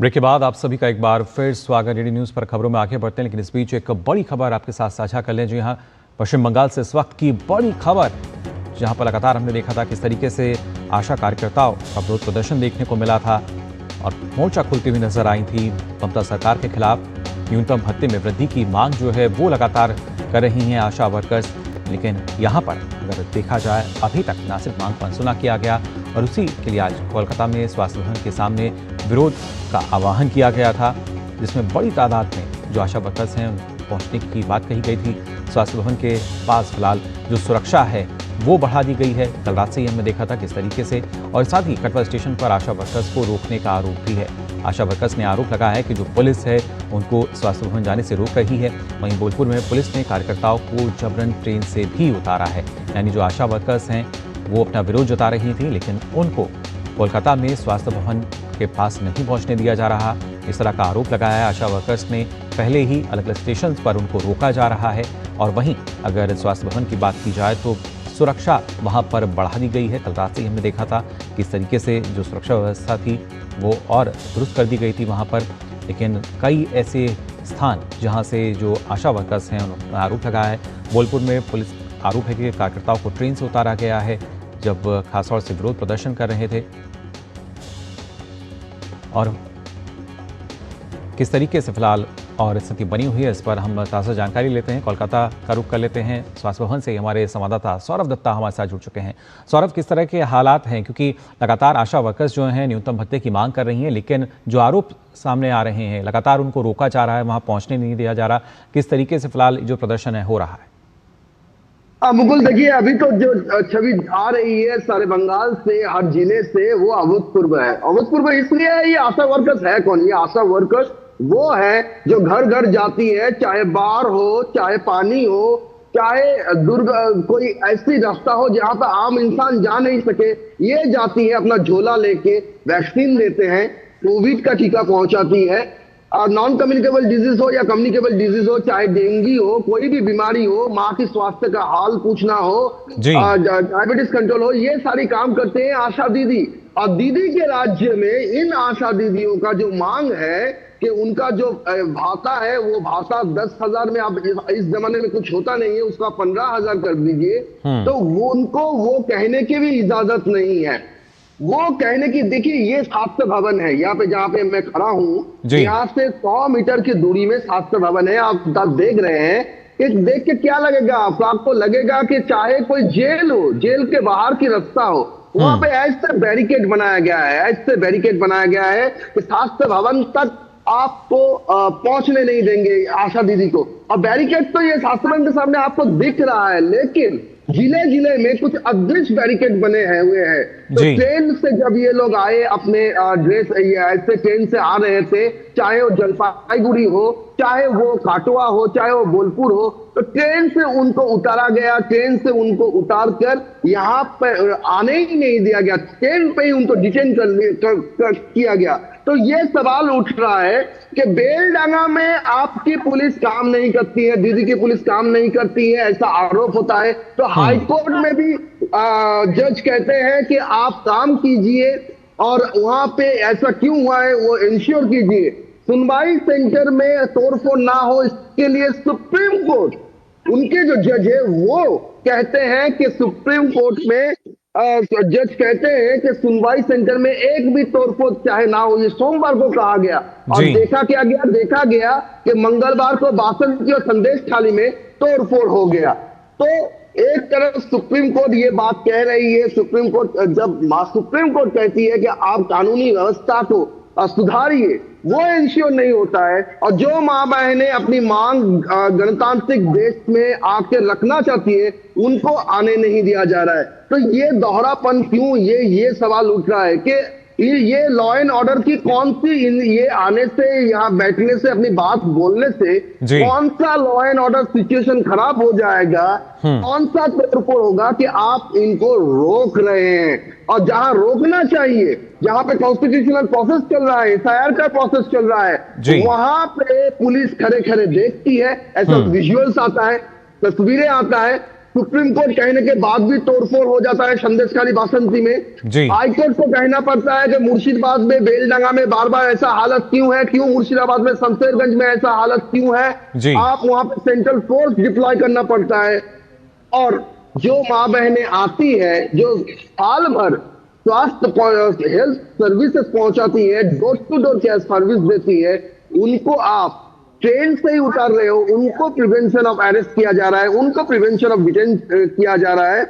Break के बाद आप सभी का एक बार फिर स्वागत। डीडी न्यूज़ पर खबरों में आगे बढ़ते हैं, लेकिन इस बीच एक बड़ी खबर आपके साथ साझा कर लें। जो यहाँ पश्चिम बंगाल से इस वक्त की बड़ी खबर, जहां पर लगातार हमने देखा था किस तरीके से आशा कार्यकर्ताओं का विरोध प्रदर्शन देखने को मिला था और मोर्चा खुलती हुई नजर आई थी। ममता सरकार के खिलाफ न्यूनतम भत्ते में वृद्धि की मांग जो है वो लगातार कर रही हैं आशा वर्कर्स। लेकिन यहाँ पर अगर देखा जाए, अभी तक ना सिर्फ मांग पर अनसुना किया गया और उसी के लिए आज कोलकाता में स्वास्थ्य भवन के सामने विरोध का आह्वान किया गया था, जिसमें बड़ी तादाद में जो आशा वर्कर्स हैं पहुंचने की बात कही गई थी। स्वास्थ्य भवन के पास फिलहाल जो सुरक्षा है वो बढ़ा दी गई है। कल रात से ही हमने देखा था किस तरीके से, और साथ ही कटवा स्टेशन पर आशा वर्कर्स को रोकने का आरोप भी है। आशा वर्कर्स ने आरोप लगाया है कि जो पुलिस है उनको स्वास्थ्य भवन जाने से रोक रही है। वहीं बोलपुर में पुलिस ने कार्यकर्ताओं को जबरन ट्रेन से भी उतारा है। यानी जो आशा वर्कर्स हैं वो अपना विरोध जता रही थी, लेकिन उनको कोलकाता में स्वास्थ्य भवन के पास नहीं पहुंचने दिया जा रहा, इस तरह का आरोप लगाया है। आशा वर्कर्स ने पहले ही अलग अलग स्टेशन पर उनको रोका जा रहा है। और वहीं अगर स्वास्थ्य भवन की बात की जाए तो सुरक्षा वहां पर बढ़ा दी गई है। कल रात से ही हमने देखा था किस तरीके से जो सुरक्षा व्यवस्था थी वो और दुरुस्त कर दी गई थी वहां पर। लेकिन कई ऐसे स्थान जहां से जो आशा वर्कर्स हैं उन्होंने आरोप लगाया है। बोलपुर में पुलिस आरोप है कि कार्यकर्ताओं को ट्रेन से उतारा गया है जब खासतौर से विरोध प्रदर्शन कर रहे थे। और किस तरीके से फिलहाल और स्थिति बनी हुई है, इस पर हम ताज़ा जानकारी लेते हैं। कोलकाता का रुख कर लेते हैं। स्वास्थ्य भवन से हमारे संवाददाता सौरभ दत्ता हमारे साथ जुड़ चुके हैं। सौरभ, किस तरह के हालात हैं, क्योंकि लगातार आशा वर्कर्स जो हैं न्यूनतम भत्ते की मांग कर रही हैं, लेकिन जो आरोप सामने आ रहे हैं लगातार उनको रोका जा रहा है, वहाँ पहुँचने नहीं दिया जा रहा। किस तरीके से फिलहाल जो प्रदर्शन है हो रहा है? मुकुल, देखिए, अभी तो जो छवि आ रही है सारे बंगाल से, हर जिले से, वो अभूतपूर्व है। अभूतपूर्व इसलिए है, ये आशा वर्कर्स है कौन? ये आशा वर्कर्स वो है जो घर घर जाती है, चाहे बाढ़ हो, चाहे पानी हो, चाहे कोई ऐसी रास्ता हो जहां पर आम इंसान जा नहीं सके, ये जाती है अपना झोला लेके, वैक्सीन देते हैं, कोविड का टीका पहुंचाती है। नॉन कम्युनिकेबल डिजीज हो या कम्युनिकेबल डिजीज हो, चाहे डेंगू हो, कोई भी बीमारी हो, माँ की स्वास्थ्य का हाल पूछना हो, डायबिटीज कंट्रोल हो, ये सारी काम करते हैं आशा दीदी। और दीदी के राज्य में इन आशा दीदियों का जो मांग है कि उनका जो भाता है वो भाता 10,000 में, अब इस जमाने में कुछ होता नहीं है, उसका 15,000 कर दीजिए। तो उनको वो कहने की भी इजाजत नहीं है। वो कहने की, देखिए, ये स्वास्थ्य भवन है, यहाँ पे जहाँ पे मैं खड़ा हूँ, यहाँ से 100 मीटर की दूरी में स्वास्थ्य भवन है। आप देख रहे हैं, एक देख के क्या लगेगा आपको लगेगा कि चाहे कोई जेल हो, जेल के बाहर की रास्ता हो, वहां पे ऐसे बैरिकेड बनाया गया है, ऐसे बैरिकेड बनाया गया है कि स्वास्थ्य भवन तक आपको पहुंचने नहीं देंगे आशा दीदी को। और बैरिकेड तो ये स्वास्थ्य भवन के सामने आपको दिख रहा है, लेकिन जिले जिले में कुछ अदृश्य बैरिकेड बने हुए हैं। तो ट्रेन से जब ये लोग आए, अपने ड्रेस ऐसे ट्रेन से आ रहे थे, चाहे वो जलपाईगुड़ी हो, चाहे वो काटवा हो, चाहे वो बोलपुर हो, तो ट्रेन से उनको उतारा गया। ट्रेन से उनको उतार कर यहाँ पर आने ही नहीं दिया गया, ट्रेन पे ही उनको डिटेन किया गया। तो ये सवाल उठ रहा है कि बेलडांगा में आपकी पुलिस काम नहीं करती है, दीदी की पुलिस काम नहीं करती है, ऐसा आरोप होता है। तो हाई कोर्ट में भी जज कहते हैं कि आप काम कीजिए और वहां पे ऐसा क्यों हुआ है वो इंश्योर कीजिए। सुनवाई सेंटर में तोड़फोड़ ना हो, इसके लिए सुप्रीम कोर्ट, उनके जो जज है वो कहते हैं कि सुप्रीम कोर्ट में जज कहते हैं कि सुनवाई सेंटर में एक भी तोड़फोड़ चाहे ना हो। ये सोमवार को कहा गया और देखा गया कि मंगलवार को बासन की और संदेश थाली में तोड़फोड़ हो गया। तो एक तरफ सुप्रीम कोर्ट ये बात कह रही है, सुप्रीम कोर्ट कहती है कि आप कानूनी व्यवस्था को सुधारिए, वो इंश्योर नहीं होता है। और जो माँ बहनें अपनी मांग गणतांत्रिक देश में आके रखना चाहती है, उनको आने नहीं दिया जा रहा है। तो ये दोहरापन क्यों, ये सवाल उठ रहा है कि ये लॉ एंड ऑर्डर की कौन सी, ये आने से, यहाँ बैठने से, अपनी बात बोलने से कौन सा लॉ एंड ऑर्डर सिचुएशन खराब हो जाएगा, कौन सा तोड़फोड़ होगा कि आप इनको रोक रहे हैं। और जहां रोकना चाहिए, जहां पे कॉन्स्टिट्यूशनल प्रोसेस चल रहा है, एफआईआर का प्रोसेस चल रहा है, वहां पे पुलिस खड़े खड़े देखती है, ऐसा विजुअल्स आता है, तस्वीरें आता है, सुप्रीम कोर्ट कहने के बाद भी तोड़फोड़ हो जाता है संदेशखाली बासंती में। जी। हाई कोर्ट को कहना पड़ता है कि मुर्शिदाबाद में बेलडंगा में बार बार ऐसा हालत क्यों है, क्यों मुर्शिदाबाद में शमशेरगंज में ऐसा हालत क्यों है, जी। आप वहां पे सेंट्रल फोर्स डिप्लॉय करना पड़ता है। और जो माँ बहनें आती है, जो साल भर स्वास्थ्य हेल्थ सर्विसेज पहुंचाती है, door to door care service देती है, उनको आप ट्रेन से ही उतार रहे हो, उनको प्रिवेंशन ऑफ अरेस्ट किया जा रहा है, उनको प्रिवेंशन ऑफ डिटेंशन किया जा रहा है।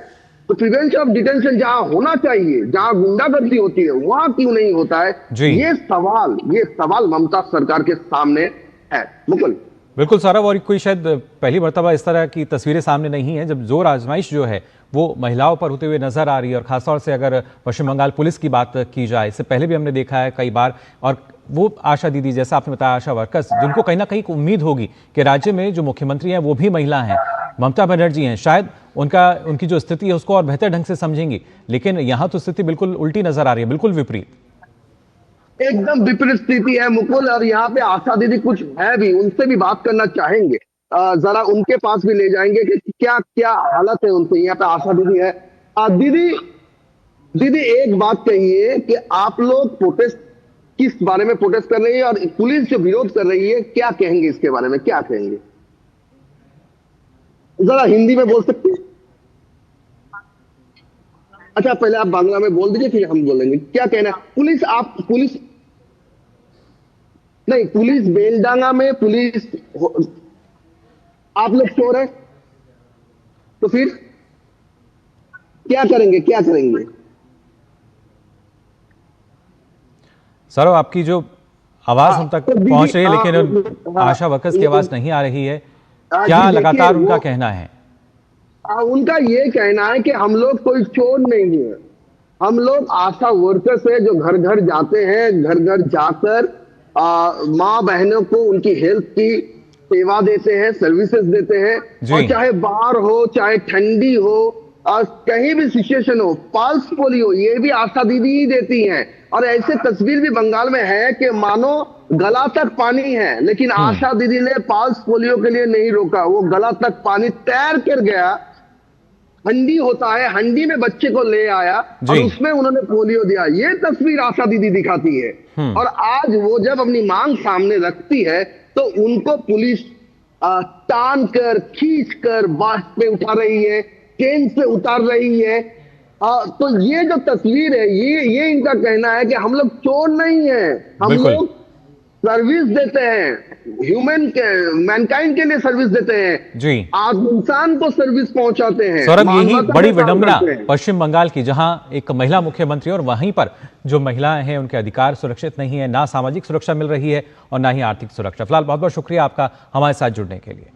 तो प्रिवेंशन ऑफ डिटेंशन जहां होना चाहिए, जहां गुंडागर्दी होती है, वहां क्यों नहीं होता है? ये सवाल ममता सरकार के सामने है। मुकुल, बिल्कुल सौरभ, और कोई शायद पहली मर्तबा इस तरह की तस्वीरें सामने नहीं है जब जोर आजमाइश जो है वो महिलाओं पर होते हुए नजर आ रही है। और खासतौर से अगर पश्चिम बंगाल पुलिस की बात की जाए, इससे पहले भी हमने देखा है कई बार, और वो आशा दीदी जैसा आपने बताया, आशा वर्कर्स जिनको कहीं ना कहीं उम्मीद होगी कि राज्य में जो मुख्यमंत्री हैं वो भी महिला हैं, ममता बनर्जी हैं, शायद उनकी जो स्थिति है उसको और बेहतर ढंग से समझेंगी। लेकिन यहाँ तो स्थिति बिल्कुल उल्टी नजर आ रही है, बिल्कुल विपरीत, एकदम विपरीत स्थिति है मुकुल। और यहाँ पे आशा दीदी कुछ है भी, उनसे भी बात करना चाहेंगे, जरा उनके पास भी ले जाएंगे कि क्या क्या हालत है उनसे। यहाँ पे आशा दीदी है। दीदी एक बात कहिए कि आप लोग प्रोटेस्ट किस बारे में प्रोटेस्ट कर रही है, और पुलिस जो विरोध कर रही है क्या कहेंगे इसके बारे में, क्या कहेंगे? जरा हिंदी में बोल सकते हैं? अच्छा, पहले आप बांग्ला में बोल दीजिए, फिर हम बोलेंगे। क्या कहना है? पुलिस बेलडांगा में पुलिस आप लोग चोर है, तो फिर क्या करेंगे? सौरभ, आपकी जो आवाज हम तक पहुंच रही है, लेकिन आशा वर्कर्स की आवाज नहीं आ रही है। क्या लगातार उनका कहना है? उनका ये कहना है कि हम लोग कोई चोर नहीं है, हम लोग आशा वर्कर्स है जो घर घर जाते हैं, घर घर जाकर माँ बहनों को उनकी हेल्थ की सेवा देते हैं, सर्विसेज देते हैं। और चाहे बाहर हो, चाहे ठंडी हो, और कहीं भी सिचुएशन हो, पल्स पोलियो ये भी आशा दीदी ही देती हैं। और ऐसे तस्वीर भी बंगाल में है कि मानो गला तक पानी है, लेकिन आशा दीदी ने पल्स पोलियो के लिए नहीं रोका, वो गला तक पानी तैर कर गया। हंडी होता है, हंडी में बच्चे को ले आया और उसमें उन्होंने पोलियो दिया। ये तस्वीर आशा दीदी दिखाती है। और आज वो जब अपनी मांग सामने रखती है तो उनको पुलिस तान कर, खींच कर बस पे उठा रही है, ट्रेन से उतार रही है। तो ये जो तस्वीर है, ये इनका कहना है कि हम लोग चोर नहीं है, हम लोग सर्विस देते हैं, मैनकाइंड के लिए सर्विस देते हैं जी, आज इंसान को सर्विस पहुंचाते हैं। सौरभ, यही बड़ी विडंबना पश्चिम बंगाल की, जहां एक महिला मुख्यमंत्री और वहीं पर जो महिलाएं हैं उनके अधिकार सुरक्षित नहीं है, ना सामाजिक सुरक्षा मिल रही है और ना ही आर्थिक सुरक्षा। फिलहाल बहुत बहुत शुक्रिया आपका हमारे साथ जुड़ने के लिए।